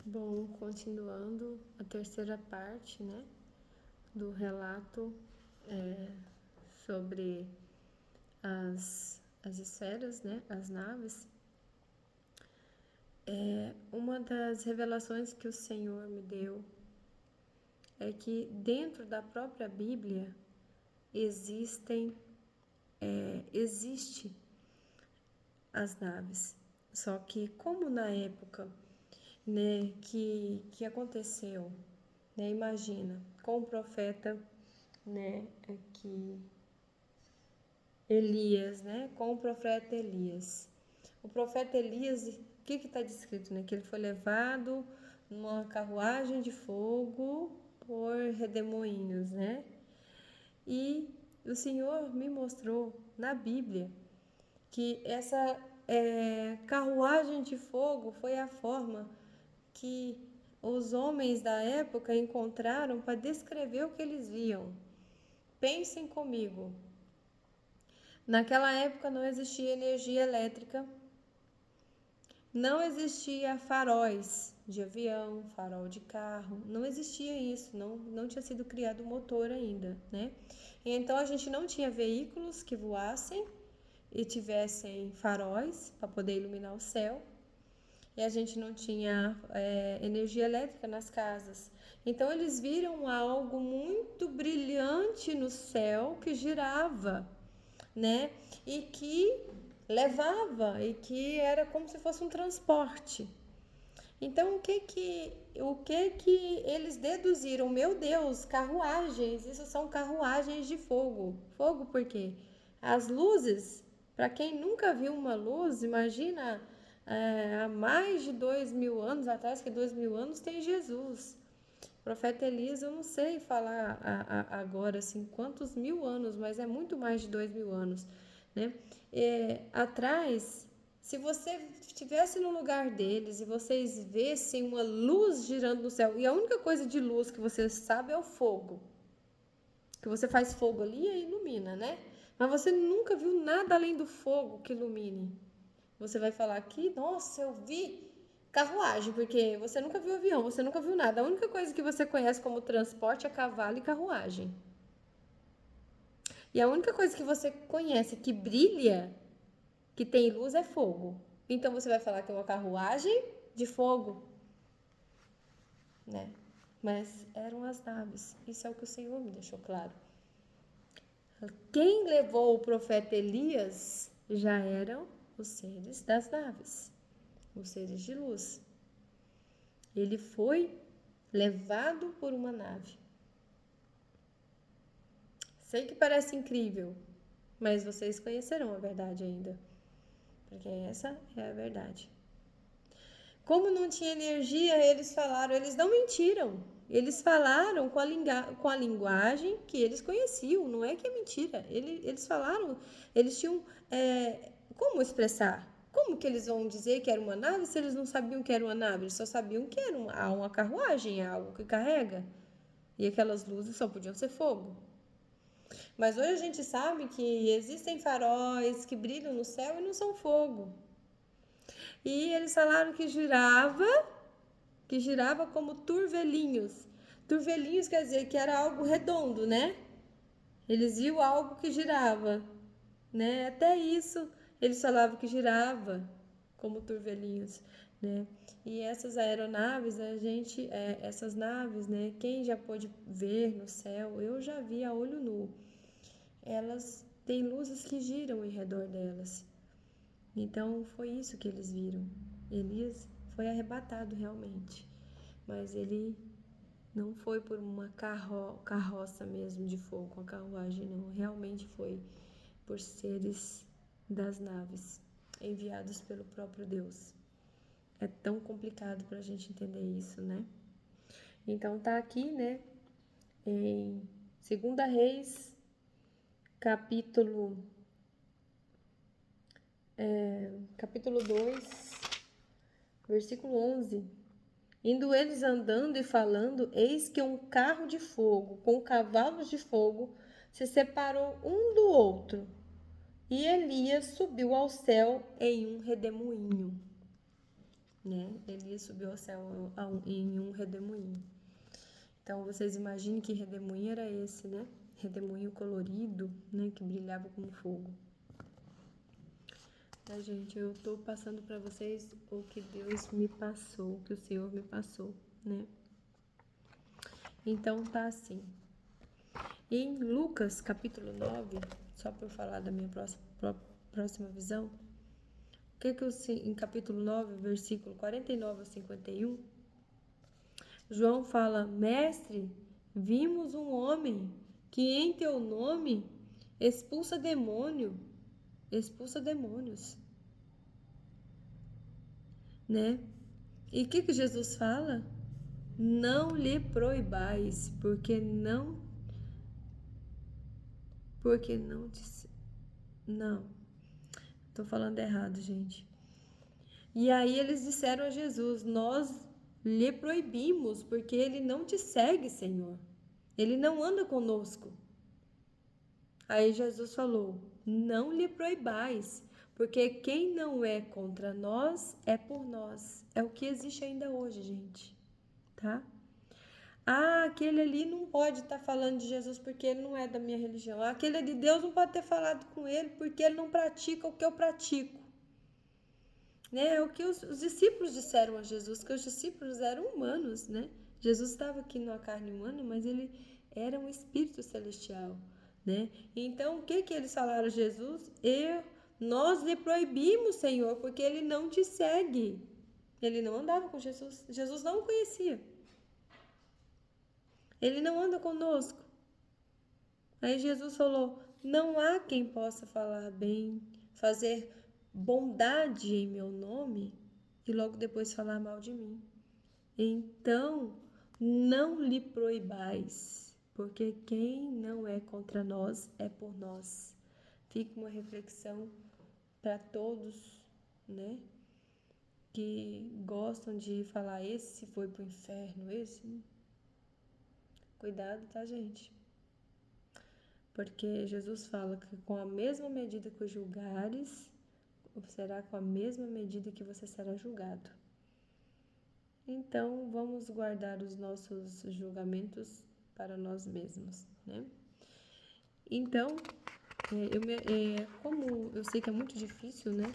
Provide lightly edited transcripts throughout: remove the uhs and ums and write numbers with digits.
Bom, continuando a terceira parte, né, do relato sobre as esferas, né, as naves. Uma das revelações que o Senhor me deu é que dentro da própria Bíblia existe as naves. Só que como na época, né, que aconteceu, né, imagina, com o profeta, né, que Elias, né, com o profeta Elias. O profeta Elias, o que está descrito, né, que ele foi levado numa carruagem de fogo por redemoinhos, né? E o Senhor me mostrou na Bíblia que essa carruagem de fogo foi a forma que os homens da época encontraram para descrever o que eles viam. Pensem comigo. Naquela época não existia energia elétrica, não existia faróis de avião, farol de carro, não existia isso, não tinha sido criado o motor ainda, né? E então a gente não tinha veículos que voassem e tivessem faróis para poder iluminar o céu, e a gente não tinha energia elétrica nas casas. Então eles viram algo muito brilhante no céu que girava, né? E que levava, e que era como se fosse um transporte. Então o que que eles deduziram? Meu Deus, carruagens, isso são carruagens de fogo. Fogo por quê? As luzes, para quem nunca viu uma luz, imagina há mais de 2000 anos atrás, que 2000 anos tem Jesus. O profeta Elias, eu não sei falar agora assim quantos mil anos, mas é muito mais de 2000 anos, né? Atrás, se você estivesse no lugar deles e vocês vissem uma luz girando no céu, e a única coisa de luz que você sabe é o fogo, que você faz fogo ali e ilumina, né? Mas você nunca viu nada além do fogo que ilumine. Você vai falar aqui, nossa, eu vi carruagem, porque você nunca viu avião, você nunca viu nada. A única coisa que você conhece como transporte é cavalo e carruagem. E a única coisa que você conhece que brilha, que tem luz, é fogo. Então você vai falar que é uma carruagem de fogo, né? Mas eram as naves. Isso é o que o Senhor me deixou claro. Quem levou o profeta Elias já eram os seres das naves, os seres de luz. Ele foi levado por uma nave. Sei que parece incrível, mas vocês conhecerão a verdade ainda, porque essa é a verdade. Como não tinha energia, eles não mentiram. Eles falaram com a linguagem que eles conheciam, não é que é mentira. Eles falaram, eles tinham como expressar. Como que eles vão dizer que era uma nave se eles não sabiam que era uma nave? Eles só sabiam que era uma carruagem, algo que carrega. E aquelas luzes só podiam ser fogo. Mas hoje a gente sabe que existem faróis que brilham no céu e não são fogo. E eles falaram que girava como turvelinhos. Turvelinhos quer dizer que era algo redondo, né? Eles viam algo que girava, né? Até isso eles falavam que girava como turvelinhos, né? E essas aeronaves, essas naves, né? Quem já pôde ver no céu, eu já vi a olho nu. Elas têm luzes que giram em redor delas. Então foi isso que eles viram. Elias foi arrebatado realmente, mas ele não foi por uma carroça mesmo de fogo, com a carruagem, não. Realmente foi por seres das naves, enviados pelo próprio Deus. É tão complicado para a gente entender isso, né? Então tá aqui, né, em 2 Reis, capítulo 2, versículo 11. Indo eles andando e falando, eis que um carro de fogo, com cavalos de fogo, se separou um do outro. E Elias subiu ao céu em um redemoinho. né? Elias subiu ao céu em um redemoinho. Então, vocês imaginem que redemoinho era esse, né? Redemoinho colorido, né? Que brilhava como fogo. Tá, gente? Eu tô passando para vocês o que Deus me passou, o que o Senhor me passou, né? Então, tá assim. Em Lucas, capítulo 9, só para eu falar da minha próxima visão, o que em capítulo 9, versículo 49 a 51, João fala: Mestre, vimos um homem que em teu nome expulsa demônios, né? E o que Jesus fala? Não lhe proibais, porque não não, tô falando errado, gente. E aí eles disseram a Jesus: Nós lhe proibimos, porque ele não te segue, Senhor. Ele não anda conosco. Aí Jesus falou: Não lhe proibais, porque quem não é contra nós é por nós. É o que existe ainda hoje, gente, tá? Ah, aquele ali não pode estar falando de Jesus porque ele não é da minha religião. Aquele ali, Deus não pode ter falado com ele porque ele não pratica o que eu pratico. Né? É o que os discípulos disseram a Jesus, que os discípulos eram humanos, né? Jesus estava aqui numa carne humana, mas ele era um espírito celestial, né? Então, o que eles falaram a Jesus? Nós lhe proibimos, Senhor, porque ele não te segue. Ele não andava com Jesus. Jesus não o conhecia. Ele não anda conosco. Aí Jesus falou: não há quem possa falar bem, fazer bondade em meu nome e logo depois falar mal de mim. Então, não lhe proibais, porque quem não é contra nós é por nós. Fica uma reflexão para todos, né? Que gostam de falar: esse foi pro inferno, esse. Cuidado, tá, gente? Porque Jesus fala que com a mesma medida que julgares, será com a mesma medida que você será julgado. Então, vamos guardar os nossos julgamentos para nós mesmos, né? Então, como eu sei que é muito difícil, né?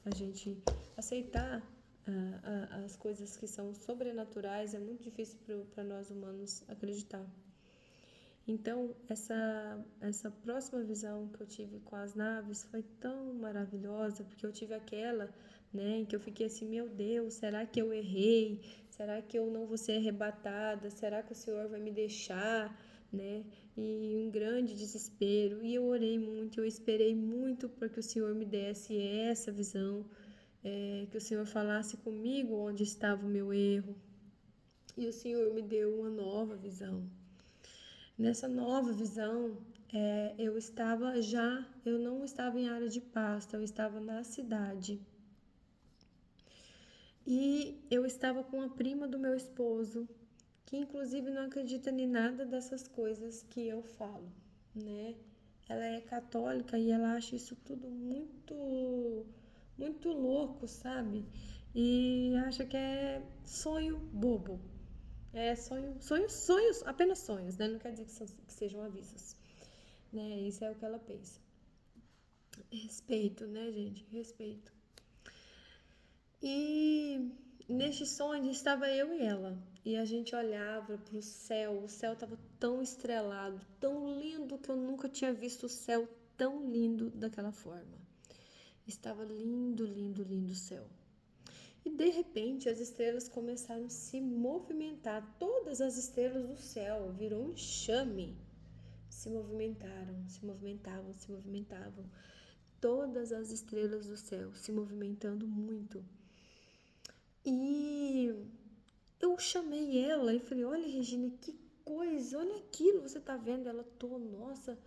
A gente aceitar as coisas que são sobrenaturais, é muito difícil para nós humanos acreditar. Então, essa próxima visão que eu tive com as naves foi tão maravilhosa, porque eu tive aquela, né, em que eu fiquei assim: meu Deus, será que eu errei? Será que eu não vou ser arrebatada? Será que o Senhor vai me deixar? Né? E um grande desespero. E eu orei muito, eu esperei muito para que o Senhor me desse essa visão, que o Senhor falasse comigo onde estava o meu erro. E o Senhor me deu uma nova visão. Nessa nova visão, eu não estava em área de pasto, eu estava na cidade. E eu estava com a prima do meu esposo, que inclusive não acredita em nada dessas coisas que eu falo, né? Ela é católica e ela acha isso tudo muito, muito louco, sabe? E acha que é sonho bobo. É sonhos, apenas sonhos, né? Não quer dizer que sejam avisos, né? Isso é o que ela pensa. Respeito, né, gente? Respeito. E neste sonho estava eu e ela. E a gente olhava para o céu estava tão estrelado, tão lindo, que eu nunca tinha visto o céu tão lindo daquela forma. Estava lindo, lindo, lindo o céu. E de repente as estrelas começaram a se movimentar. Todas as estrelas do céu virou um enxame. Se movimentaram, se movimentavam, se movimentavam. Todas as estrelas do céu se movimentando muito. E eu chamei ela e falei: olha, Regina, que coisa, olha aquilo, você tá vendo? Ela, nossa,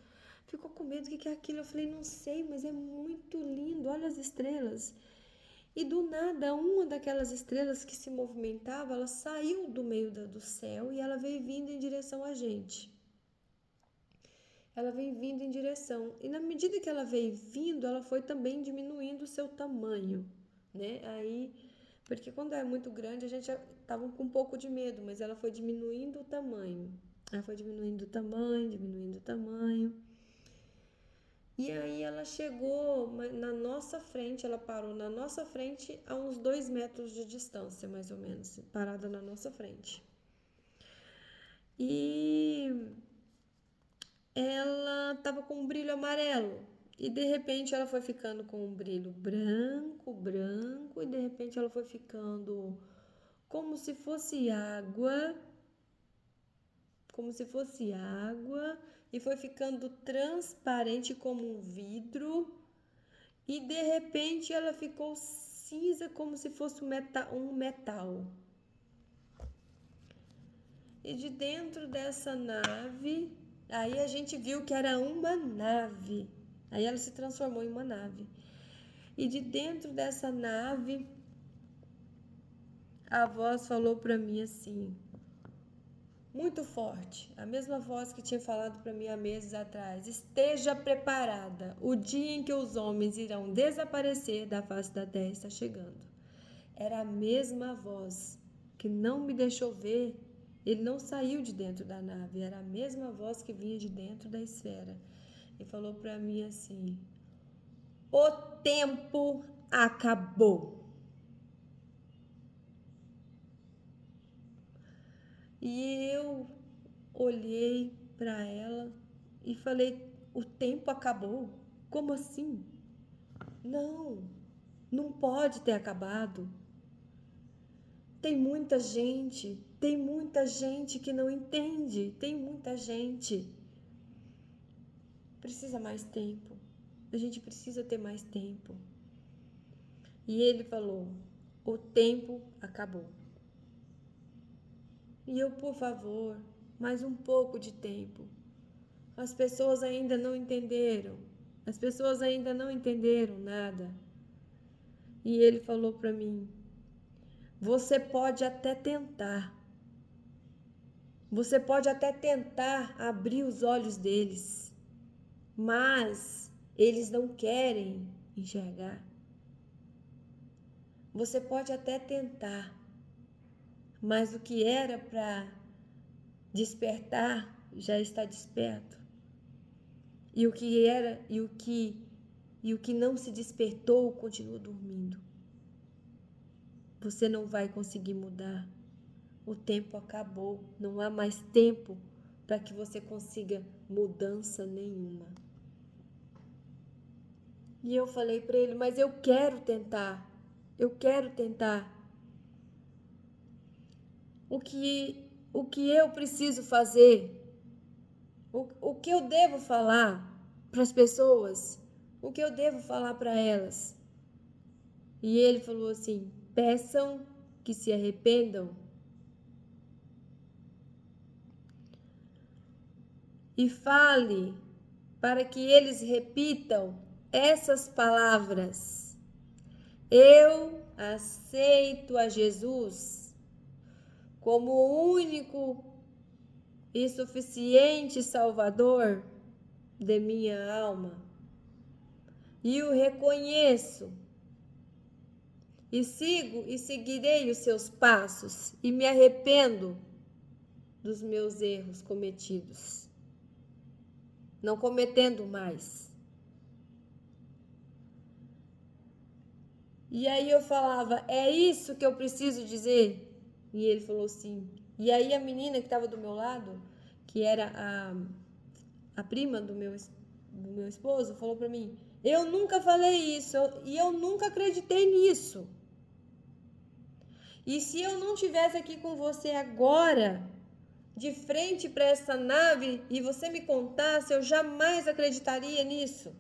ficou com medo, o que é aquilo? Eu falei: não sei, mas é muito lindo, olha as estrelas. E do nada, uma daquelas estrelas que se movimentava, ela saiu do meio do céu e ela veio vindo em direção a gente. Ela veio vindo em direção. E na medida que ela veio vindo, ela foi também diminuindo o seu tamanho. né? Aí, porque quando é muito grande, a gente já tava com um pouco de medo, mas ela foi diminuindo o tamanho. Ela foi diminuindo o tamanho, diminuindo o tamanho. E aí ela chegou na nossa frente, ela parou na nossa frente a uns 2 metros de distância, mais ou menos, parada na nossa frente. E ela tava com um brilho amarelo. E de repente ela foi ficando com um brilho branco, branco, e de repente ela foi ficando como se fosse água, e foi ficando transparente como um vidro, e de repente ela ficou cinza como se fosse um metal. E de dentro dessa nave, aí a gente viu que era uma nave. Aí ela se transformou em uma nave. E de dentro dessa nave, a voz falou para mim assim, muito forte, a mesma voz que tinha falado para mim há meses atrás: esteja preparada, o dia em que os homens irão desaparecer da face da terra está chegando. Era a mesma voz que não me deixou ver. Ele não saiu de dentro da nave, era a mesma voz que vinha de dentro da esfera. E falou para mim assim: o tempo acabou. E eu olhei para ela e falei: o tempo acabou? Como assim? Não, não pode ter acabado. Tem muita gente que não entende, tem muita gente. Precisa mais tempo, a gente precisa ter mais tempo. E ele falou: o tempo acabou. E eu, por favor, mais um pouco de tempo. As pessoas ainda não entenderam. As pessoas ainda não entenderam nada. E ele falou para mim: você pode até tentar. Você pode até tentar abrir os olhos deles, mas eles não querem enxergar. Você pode até tentar, mas o que era para despertar já está desperto. E o que não se despertou continua dormindo. Você não vai conseguir mudar. O tempo acabou, não há mais tempo para que você consiga mudança nenhuma. E eu falei para ele: mas eu quero tentar. O que eu preciso fazer? O que eu devo falar para as pessoas? O que eu devo falar para elas? E ele falou assim: peçam que se arrependam e fale para que eles repitam essas palavras: eu aceito a Jesus como o único e suficiente Salvador de minha alma, e o reconheço, e sigo e seguirei os seus passos, e me arrependo dos meus erros cometidos, não cometendo mais. E aí eu falava: é isso que eu preciso dizer? E ele falou sim. E aí a menina que estava do meu lado, que era a prima do meu esposo, falou para mim: eu nunca falei isso e eu nunca acreditei nisso. E se eu não estivesse aqui com você agora, de frente para essa nave, e você me contasse, eu jamais acreditaria nisso.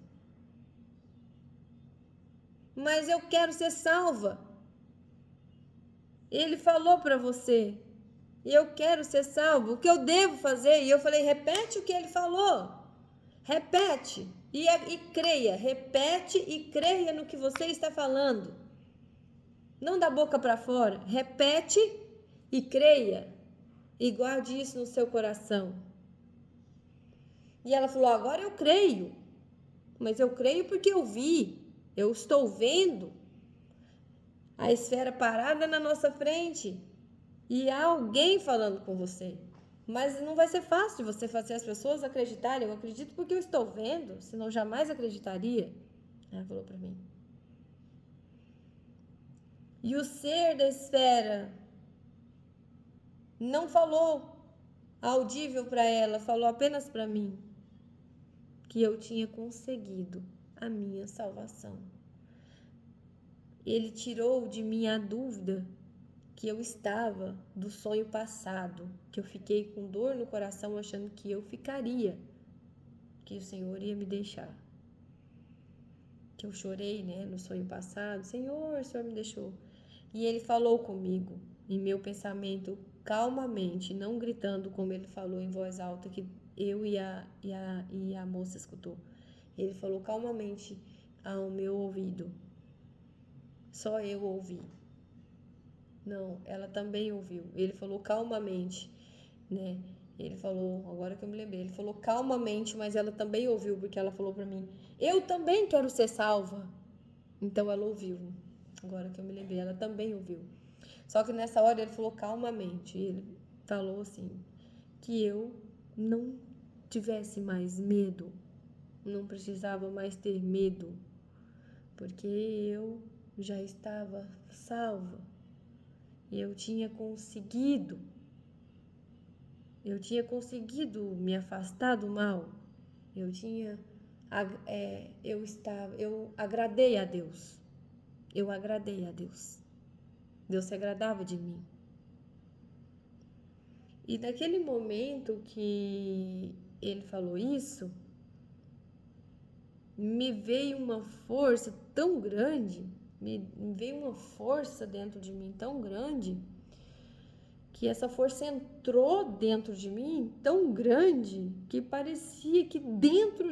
Mas eu quero ser salva. Ele falou para você: eu quero ser salvo, o que eu devo fazer? E eu falei: repete o que ele falou. Repete e creia. Repete e creia no que você está falando. Não da boca para fora. Repete e creia. E guarde isso no seu coração. E ela falou: agora eu creio. Mas eu creio porque eu vi. Eu estou vendo. a esfera parada na nossa frente e há alguém falando com você. Mas não vai ser fácil de você fazer as pessoas acreditarem. Eu acredito porque eu estou vendo, senão jamais acreditaria. Ela falou para mim. E o ser da esfera não falou audível para ela, falou apenas para mim que eu tinha conseguido a minha salvação. Ele tirou de mim a dúvida que eu estava do sonho passado, que eu fiquei com dor no coração achando que eu ficaria, que o Senhor ia me deixar. Que eu chorei, né, no sonho passado, o Senhor me deixou. E ele falou comigo, em meu pensamento, calmamente, não gritando como ele falou em voz alta, que eu e a moça escutou. Ele falou calmamente ao meu ouvido. Só eu ouvi. Não, ela também ouviu. Ele falou calmamente, né? Ele falou, agora que eu me lembrei, ele falou calmamente, mas ela também ouviu, porque ela falou pra mim, eu também quero ser salva. Então ela ouviu. Agora que eu me lembrei, ela também ouviu. Só que nessa hora ele falou calmamente. Ele falou assim, que eu não tivesse mais medo. Não precisava mais ter medo. Porque eu já estava salva. Eu tinha conseguido me afastar do mal. Eu agradei a Deus. Eu agradei a Deus. Deus se agradava de mim. E naquele momento que ele falou isso, me veio uma força tão grande, me veio uma força dentro de mim tão grande, que essa força entrou dentro de mim tão grande que parecia que dentro